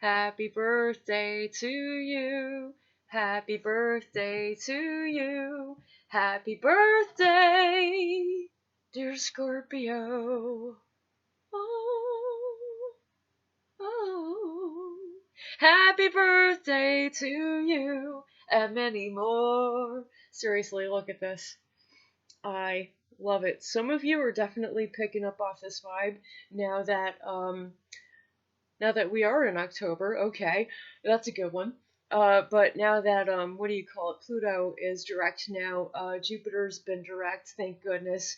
Happy birthday to you. Happy birthday to you. Happy birthday, dear Scorpio. Oh, oh. Happy birthday to you and many more. Seriously, look at this. I love it. Some of you are definitely picking up off this vibe now that we are in October. Okay, that's a good one. But now that what do you call it? Pluto is direct now. Jupiter's been direct, thank goodness.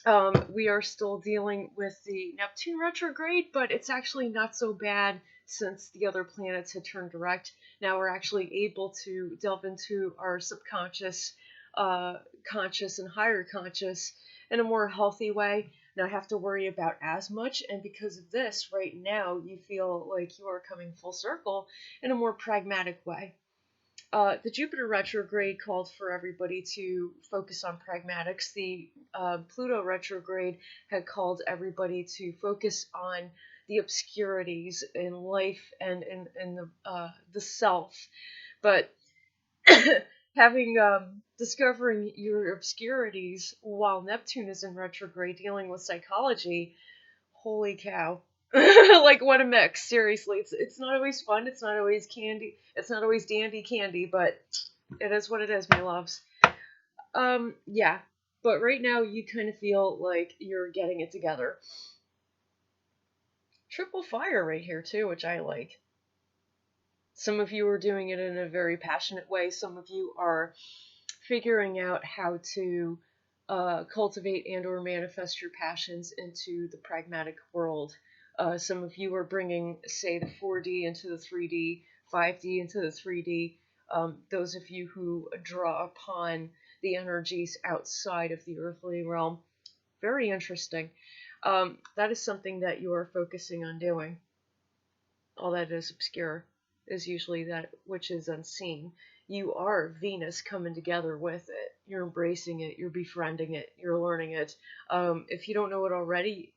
We are still dealing with the Neptune retrograde, but it's actually not so bad since the other planets had turned direct. Now we're actually able to delve into our subconscious, conscious, and higher conscious in a more healthy way. Not have to worry about as much, and because of this, right now you feel like you are coming full circle in a more pragmatic way. The Jupiter retrograde called for everybody to focus on pragmatics. The Pluto retrograde had called everybody to focus on the obscurities in life and in the self. But having discovering your obscurities while Neptune is in retrograde, dealing with psychology, holy cow. Like what a mix, seriously. It's not always fun, it's not always candy, it's not always dandy candy, but it is what it is, my loves. Yeah. But right now you kind of feel like you're getting it together. Triple fire right here too, which I like. Some of you are doing it in a very passionate way. Some of you are figuring out how to cultivate and or manifest your passions into the pragmatic world. Some of you are bringing, say, the 4D into the 3D, 5D into the 3D. Those of you who draw upon the energies outside of the earthly realm. Very interesting. That is something that you are focusing on doing. All that is obscure is usually that which is unseen. You are Venus coming together with it. You're embracing it. You're befriending it. You're learning it. If you don't know it already,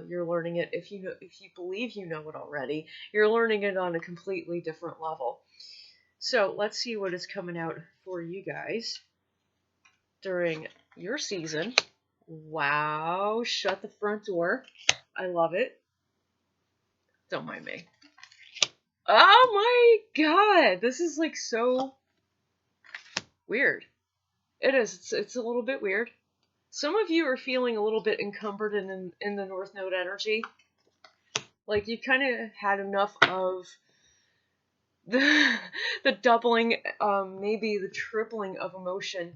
you're learning it. If you believe you know it already, you're learning it on a completely different level. So let's see what is coming out for you guys during your season. Wow! Shut the front door. I love it. Don't mind me. Oh my god! This is like so weird. It is. It's a little bit weird. Some of you are feeling a little bit encumbered in the North Node energy. Like you kind of had enough of the doubling, maybe the tripling of emotion.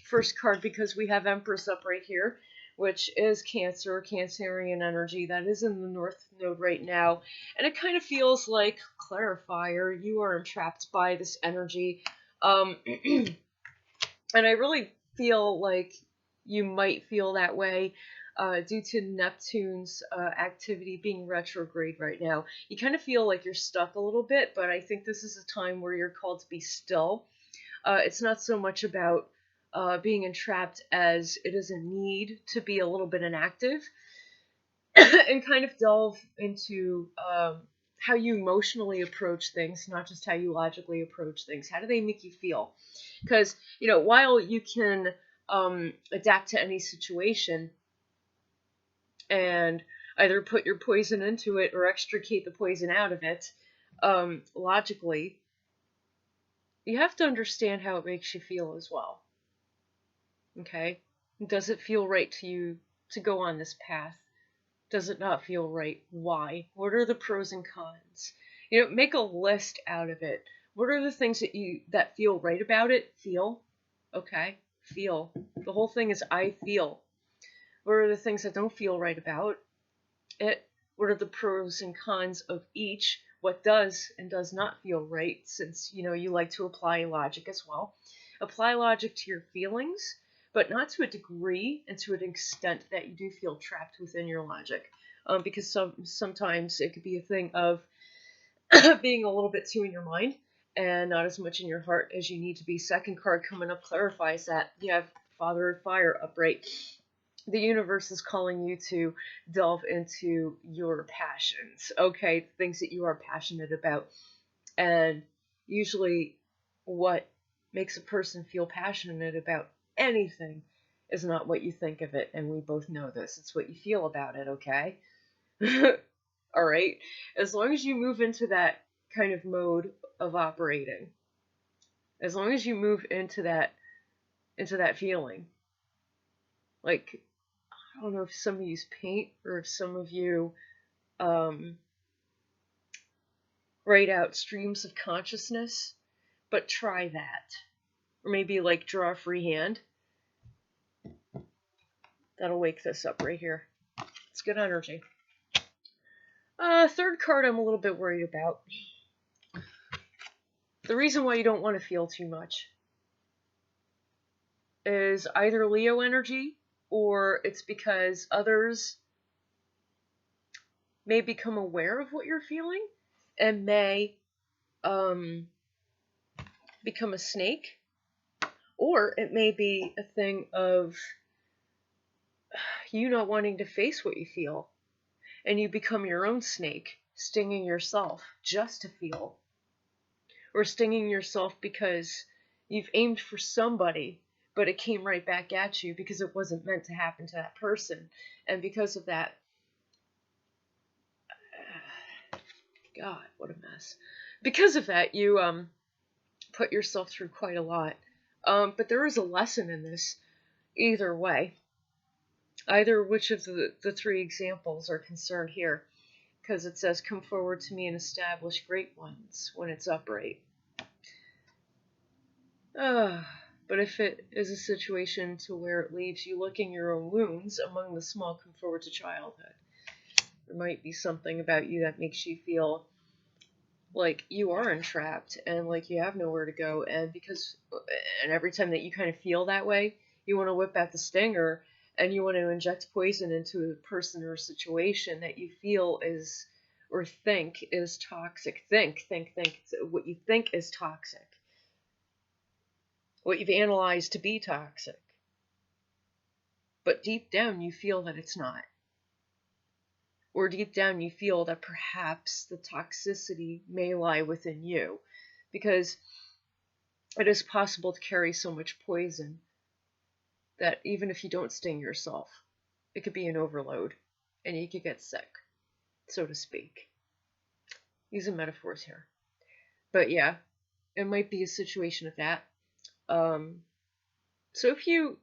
First card, because we have Empress up right here, which is Cancer, Cancerian energy. That is in the North Node right now. And it kind of feels like, clarifier, you are entrapped by this energy. And I really feel like you might feel that way due to Neptune's activity being retrograde right now. You kind of feel like you're stuck a little bit, but I think this is a time where you're called to be still. It's not so much about being entrapped as it is a need to be a little bit inactive and kind of delve into how you emotionally approach things, not just how you logically approach things. How do they make you feel? Because, while you can adapt to any situation and either put your poison into it or extricate the poison out of it, logically, you have to understand how it makes you feel as well. Okay? Does it feel right to you to go on this path? Does it not feel right? Why? What are the pros and cons? Make a list out of it. What are the things that feel right about it? Feel. Okay? Feel. The whole thing is I feel. What are the things that don't feel right about it? What are the pros and cons of each? What does and does not feel right, since, you like to apply logic as well. Apply logic to your feelings, but not to a degree and to an extent that you do feel trapped within your logic. Because sometimes it could be a thing of being a little bit too in your mind and not as much in your heart as you need to be. Second card coming up clarifies that. You have Father of Fire upright. the universe is calling you to delve into your passions, okay? Things that you are passionate about. And usually, what makes a person feel passionate about anything is not what you think of it, and we both know this. It's what you feel about it, okay? All right? As long as you move into that kind of mode of operating, as long as you move into that feeling, like, I don't know if some of you paint or if some of you um, write out streams of consciousness, but try that. Or maybe like draw a free hand. That'll wake this up right here. It's good energy. Third card I'm a little bit worried about. The reason why you don't want to feel too much is either Leo energy, or it's because others may become aware of what you're feeling and may become a snake, or it may be a thing of you not wanting to face what you feel, and you become your own snake, stinging yourself just to feel, or stinging yourself because you've aimed for somebody, but it came right back at you because it wasn't meant to happen to that person, and because of that, God, what a mess. Because of that, you put yourself through quite a lot. But there is a lesson in this either way. Either which of the three examples are concerned here. Because it says, come forward to me and establish great ones when it's upright. But if it is a situation to where it leaves you licking your own wounds among the small, come forward to childhood. There might be something about you that makes you feel like you are entrapped and like you have nowhere to go, and every time that you kind of feel that way, you want to whip out the stinger and you want to inject poison into a person or a situation that you feel is or think is toxic. Think what you think is toxic, what you've analyzed to be toxic, but deep down you feel that it's not. Or deep down you feel that perhaps the toxicity may lie within you, because it is possible to carry so much poison that even if you don't sting yourself, it could be an overload and you could get sick, so to speak. Using metaphors here. But yeah, it might be a situation of that. So if you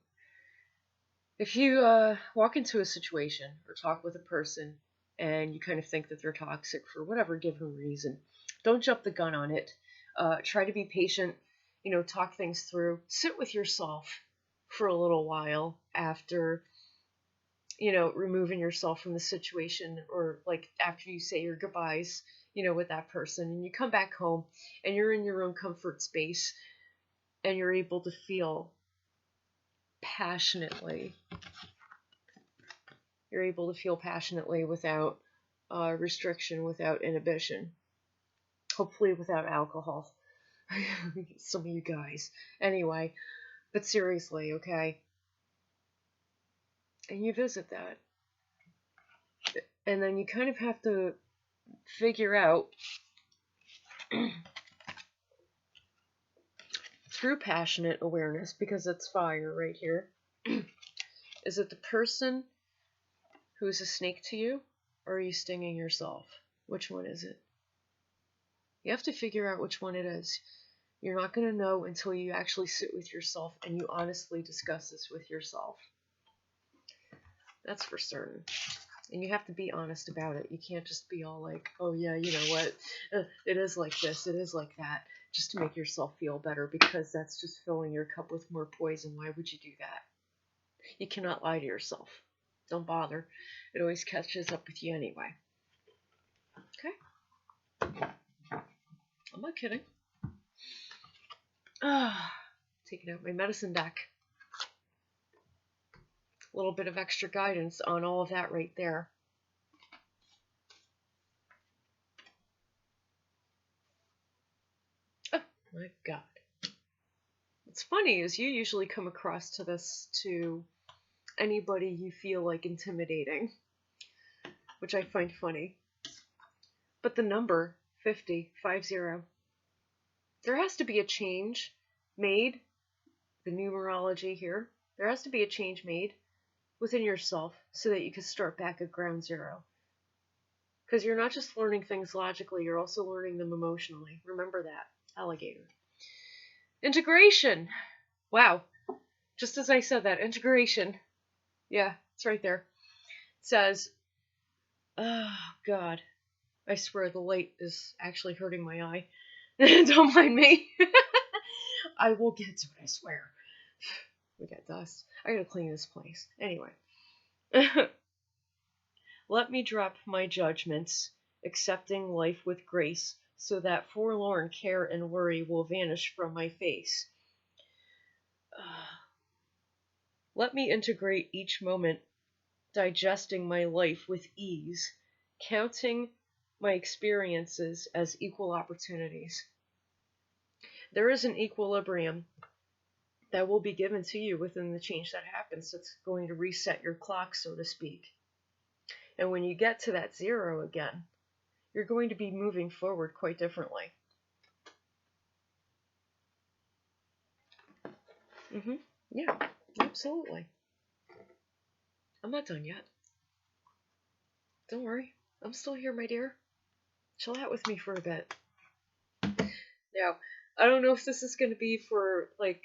walk into a situation or talk with a person and you kind of think that they're toxic for whatever given reason, don't jump the gun on it. Try to be patient, talk things through. Sit with yourself for a little while after, removing yourself from the situation, or like after you say your goodbyes, with that person, and you come back home and you're in your own comfort space and you're able to feel passionately. You're able to feel passionately without restriction, without inhibition. Hopefully without alcohol. Some of you guys. Anyway, but seriously, okay? And you visit that. And then you kind of have to figure out through passionate awareness, because it's fire right here, is it the person who is a snake to you, or are you stinging yourself? Which one is it? You have to figure out which one it is. You're not going to know until you actually sit with yourself and you honestly discuss this with yourself. That's for certain. And you have to be honest about it. You can't just be all like, oh yeah, you know what, it is like this, it is like that, just to make yourself feel better, because that's just filling your cup with more poison. Why would you do that? You cannot lie to yourself. Don't bother. It always catches up with you anyway. Okay? I'm not kidding. Taking out my medicine deck. A little bit of extra guidance on all of that right there. Oh my God. What's funny is you usually come across to this to anybody you feel like intimidating, which I find funny. But the number 50, 50, there has to be a change made, the numerology here, there has to be a change made within yourself so that you can start back at ground zero. Because you're not just learning things logically, you're also learning them emotionally. Remember that, alligator. Integration. Wow. Just as I said that, integration. Yeah, it's right there. It says, oh, God. I swear the light is actually hurting my eye. Don't mind me. I will get to it, I swear. We got dust. I gotta clean this place. Anyway. Let me drop my judgments, accepting life with grace, so that forlorn care and worry will vanish from my face. Let me integrate each moment, digesting my life with ease, counting my experiences as equal opportunities. There is an equilibrium that will be given to you within the change that happens. That's going to reset your clock, so to speak. And when you get to that zero again, you're going to be moving forward quite differently. Yeah, absolutely. I'm not done yet. Don't worry. I'm still here, my dear. Chill out with me for a bit. Now, I don't know if this is going to be for, like,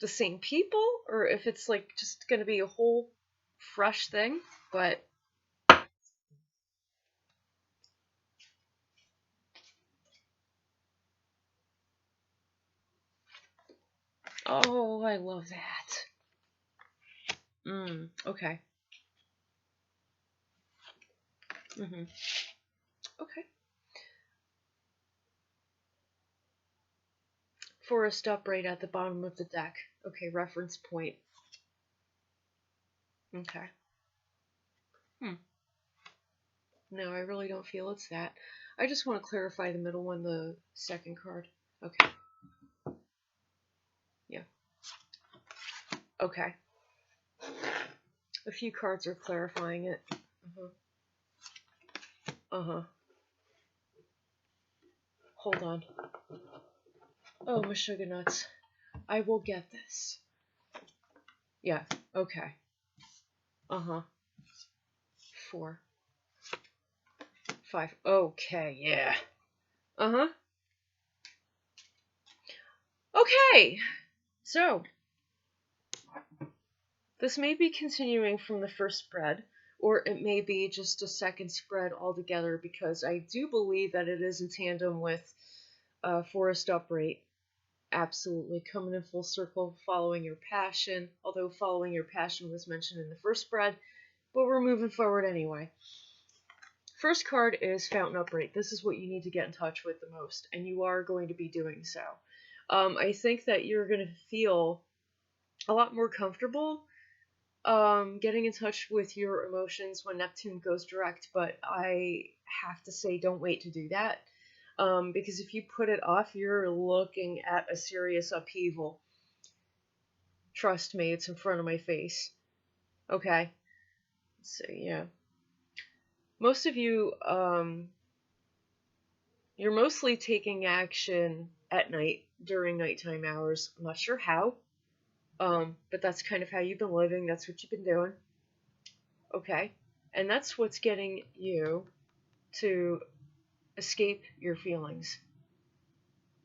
the same people, or if it's, like, just going to be a whole fresh thing, but... Oh, I love that. Okay. Okay. Forest upright at the bottom of the deck. Okay, reference point. Okay. No, I really don't feel it's that. I just want to clarify the middle one, the second card. Okay. Yeah. Okay. A few cards are clarifying it. Hold on. Oh, my sugar nuts. I will get this. Yeah, okay. 4, 5. Okay, yeah. Okay. So, this may be continuing from the first spread, or it may be just a second spread altogether, because I do believe that it is in tandem with Forest Upright. Absolutely coming in full circle, following your passion, although following your passion was mentioned in the first spread, but we're moving forward anyway. First card is Fountain Upright. This is what you need to get in touch with the most, and you are going to be doing so. I think that you're going to feel a lot more comfortable getting in touch with your emotions when Neptune goes direct, but I have to say don't wait to do that. Because if you put it off, you're looking at a serious upheaval. Trust me, it's in front of my face. Okay. So, yeah. Most of you, you're mostly taking action at night, during nighttime hours. I'm not sure how, but that's kind of how you've been living. That's what you've been doing. Okay. And that's what's getting you to escape your feelings.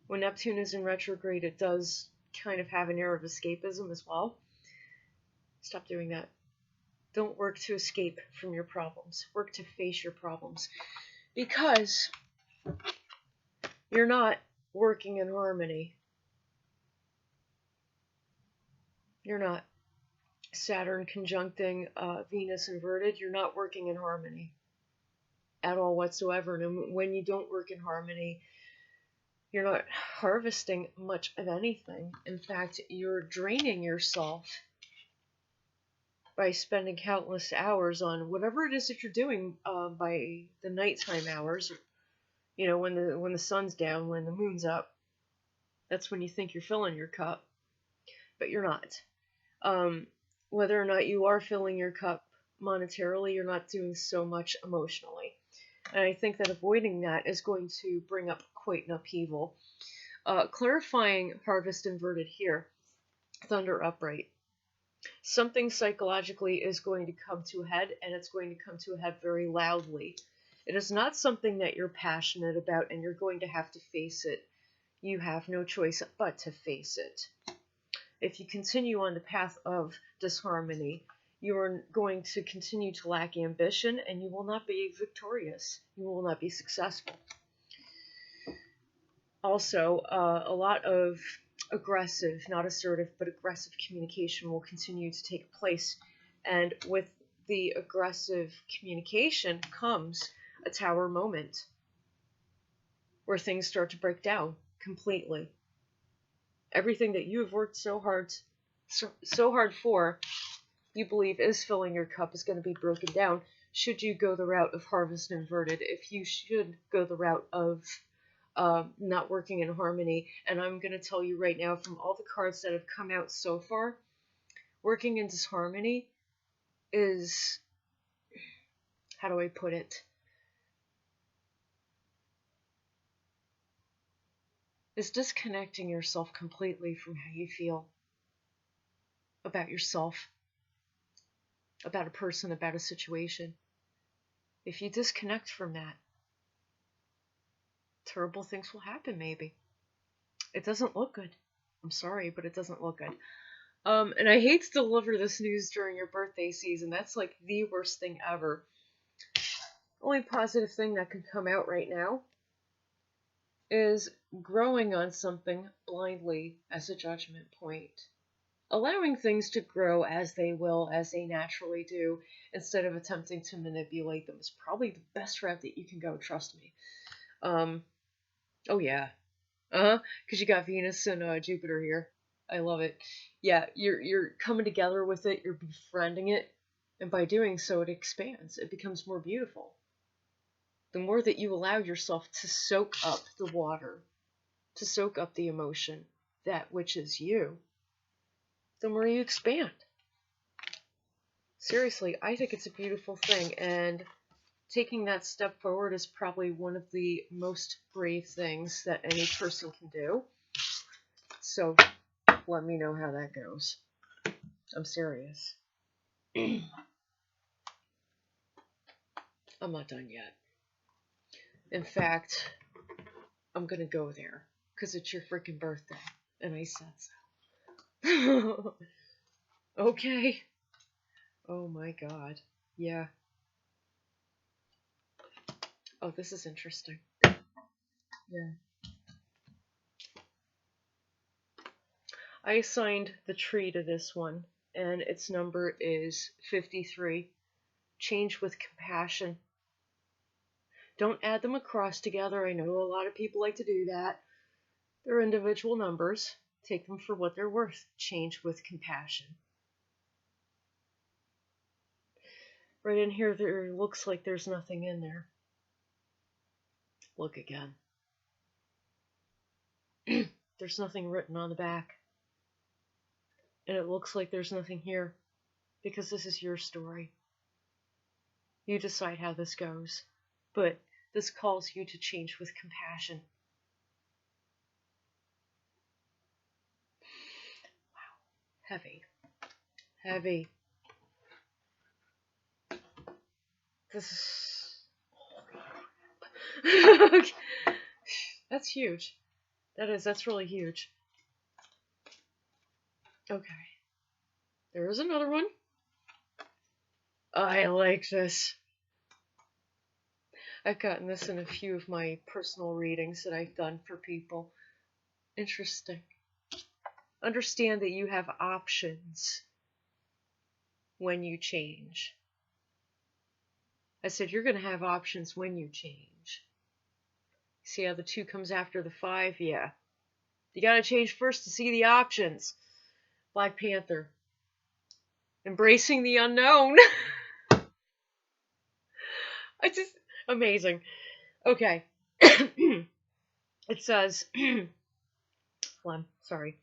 When Neptune is in retrograde, it does kind of have an air of escapism as well. Stop doing that. Don't work to escape from your problems. Work to face your problems. Because you're not working in harmony. You're not. Saturn conjuncting Venus inverted, you're not working in harmony at all whatsoever. And when you don't work in harmony, you're not harvesting much of anything. In fact, you're draining yourself by spending countless hours on whatever it is that you're doing by the nighttime hours. You know, when the sun's down, when the moon's up, that's when you think you're filling your cup, but you're not. whether or not you are filling your cup monetarily, you're not doing so much emotionally. And I think that avoiding that is going to bring up quite an upheaval. Clarifying harvest inverted here, thunder upright. Something psychologically is going to come to a head, and it's going to come to a head very loudly. It is not something that you're passionate about, and you're going to have to face it. You have no choice but to face it. If you continue on the path of disharmony, you are going to continue to lack ambition, and you will not be victorious. You will not be successful. Also, a lot of aggressive, not assertive, but aggressive communication will continue to take place. And with the aggressive communication comes a tower moment where things start to break down completely. Everything that you have worked so hard for, you believe is filling your cup, is going to be broken down should you go the route of harvest inverted. If you should go the route of not working in harmony, and I'm going to tell you right now, from all the cards that have come out so far, working in disharmony is, how do I put it, is disconnecting yourself completely from how you feel about yourself, about a person, about a situation. If you disconnect from that, terrible things will happen, maybe. It doesn't look good. I'm sorry, but it doesn't look good. And I hate to deliver this news during your birthday season. That's like the worst thing ever. Only positive thing that can come out right now is growing on something blindly as a judgment point. Allowing things to grow as they will, as they naturally do, instead of attempting to manipulate them is probably the best route that you can go, trust me. Oh yeah. Because you got Venus and Jupiter here. I love it. Yeah, you're coming together with it, you're befriending it, and by doing so it expands. It becomes more beautiful. The more that you allow yourself to soak up the water, to soak up the emotion, that which is you, the more you expand. Seriously, I think it's a beautiful thing, and taking that step forward is probably one of the most brave things that any person can do. So, let me know how that goes. I'm serious. I'm not done yet. In fact, I'm gonna go there, because it's your freaking birthday, and I said so. Okay. Oh my god. Yeah. Oh, this is interesting. Yeah. I assigned the tree to this one, and its number is 53. Change with compassion. Don't add them across together. I know a lot of people like to do that. They're individual numbers. Take them for what they're worth. Change with compassion. Right in here, there looks like there's nothing in there. Look again. There's nothing written on the back. And it looks like there's nothing here, because this is your story. You decide how this goes, but this calls you to change with compassion. Wow. Heavy. Heavy. This is... That's huge. That's really huge. Okay. There is another one. I like this. I've gotten this in a few of my personal readings that I've done for people. Interesting. Understand that you have options when you change. I said you're going to have options when you change. See how the 2 comes after the 5? Yeah. You got to change first to see the options. Black Panther. Embracing the unknown. It's just amazing. Okay. It says, sorry.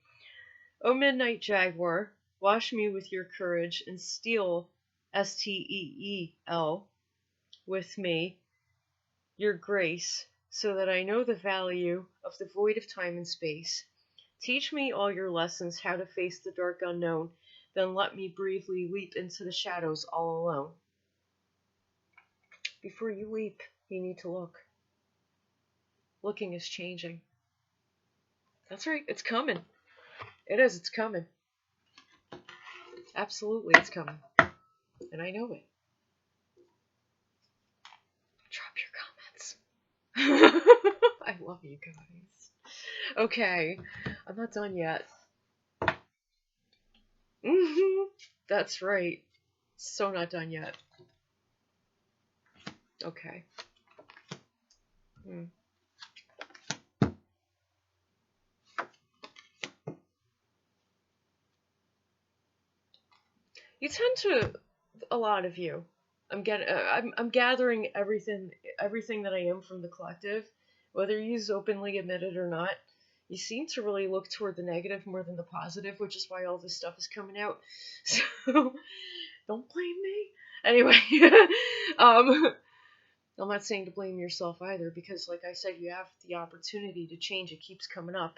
Oh, Midnight Jaguar, Wash me with your courage and steal, Steel, with me, your grace, so that I know the value of the void of time and space. Teach me all your lessons, how to face the dark unknown, then let me bravely leap into the shadows all alone. Before you leap, you need to look. Looking is changing. That's right, it's coming. It is, it's coming. Absolutely, it's coming. And I know it. Drop your comments. I love you guys. Okay, I'm not done yet. That's right. So not done yet. Okay. You tend to, a lot of you. I'm gathering everything that I am from the collective, whether you openly admit it or not. You seem to really look toward the negative more than the positive, which is why all this stuff is coming out. So don't blame me. Anyway, I'm not saying to blame yourself either, because like I said, you have the opportunity to change. It keeps coming up.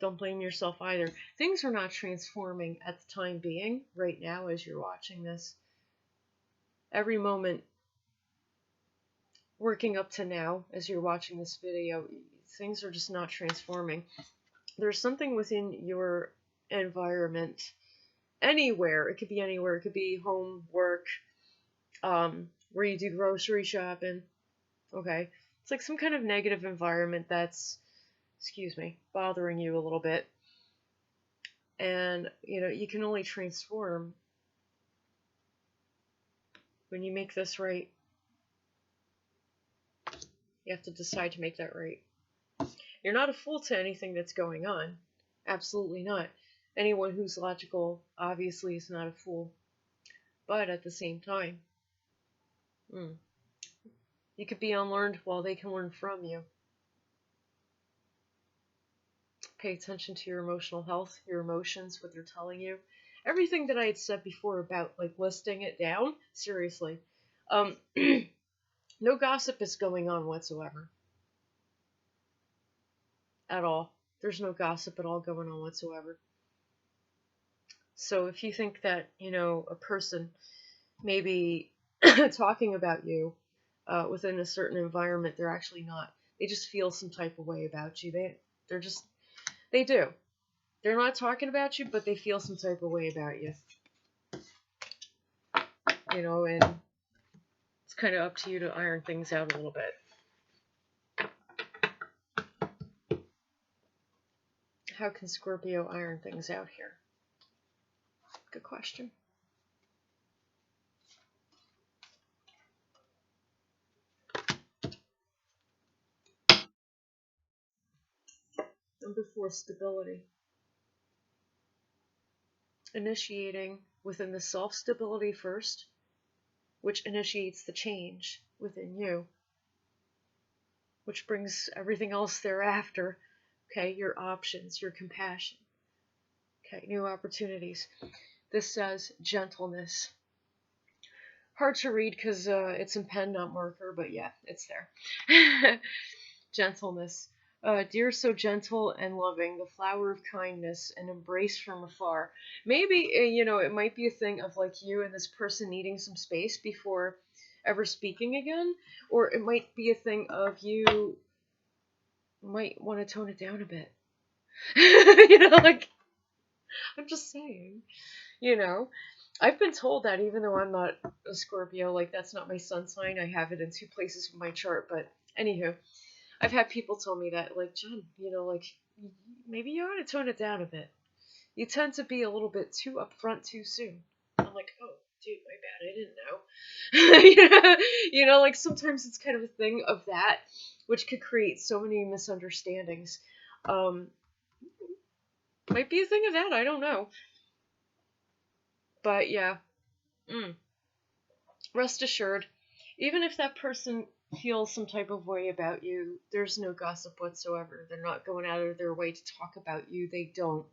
Don't blame yourself either. Things are not transforming at the time being, right now, as you're watching this. Every moment, working up to now, as you're watching this video, things are just not transforming. There's something within your environment, anywhere. It could be anywhere. It could be home, work, where you do grocery shopping. Okay. It's like some kind of negative environment that's, bothering you a little bit. And, you can only transform when you make this right. You have to decide to make that right. You're not a fool to anything that's going on. Absolutely not. Anyone who's logical, obviously, is not a fool. But at the same time, you could be unlearned while they can learn from you. Pay attention to your emotional health, your emotions, what they're telling you. Everything that I had said before about, like, listing it down, seriously. No gossip is going on whatsoever. At all. There's no gossip at all going on whatsoever. So if you think that, a person may be talking about you within a certain environment, they're actually not. They just feel some type of way about you. They do. They're not talking about you, but they feel some type of way about you. And it's kind of up to you to iron things out a little bit. How can Scorpio iron things out here? Good question. Number 4, stability. Initiating within the self-stability first, which initiates the change within you, which brings everything else thereafter. Okay, your options, your compassion. Okay, new opportunities. This says gentleness. Hard to read because it's in pen, not marker, but yeah, it's there. Gentleness. Dear, so gentle and loving, the flower of kindness, and embrace from afar. Maybe, it might be a thing of like you and this person needing some space before ever speaking again, or it might be a thing of you might want to tone it down a bit. I'm just saying, I've been told that even though I'm not a Scorpio, like that's not my sun sign, I have it in 2 places in my chart, but anywho. I've had people tell me that, like, Jen, maybe you ought to tone it down a bit. You tend to be a little bit too upfront too soon. I'm like, oh, dude, my bad, I didn't know. Like sometimes it's kind of a thing of that, which could create so many misunderstandings. Might be a thing of that, I don't know. But yeah, rest assured, even if that person feels some type of way about you, there's no gossip whatsoever. They're not going out of their way to talk about you. They don't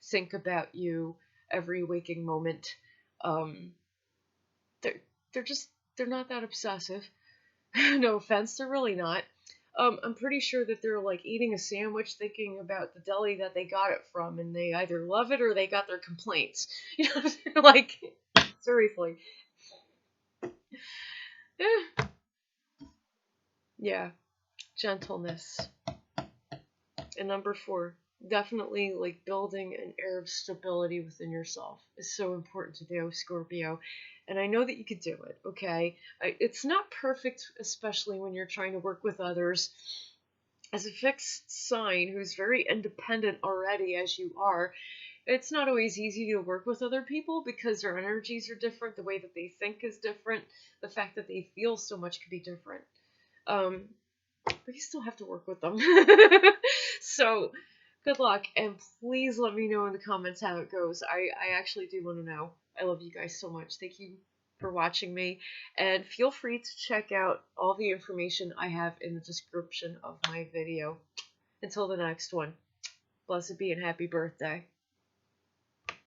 think about you every waking moment. Um, they're they're not that obsessive. No offense, they're really not. I'm pretty sure that they're like eating a sandwich thinking about the deli that they got it from, and they either love it or they got their complaints. You know, like, seriously. Eh, yeah, gentleness. And number 4, definitely like building an air of stability within yourself is so important to do, Scorpio. And I know that you could do it, okay? It's not perfect, especially when you're trying to work with others. As a fixed sign who's very independent already, as you are, it's not always easy to work with other people because their energies are different, the way that they think is different, the fact that they feel so much could be different. Um, but you still have to work with them. So, good luck, and please let me know in the comments how it goes. I actually do want to know. I love you guys so much. Thank you for watching me, and feel free to check out all the information I have in the description of my video. Until the next one, blessed be and happy birthday.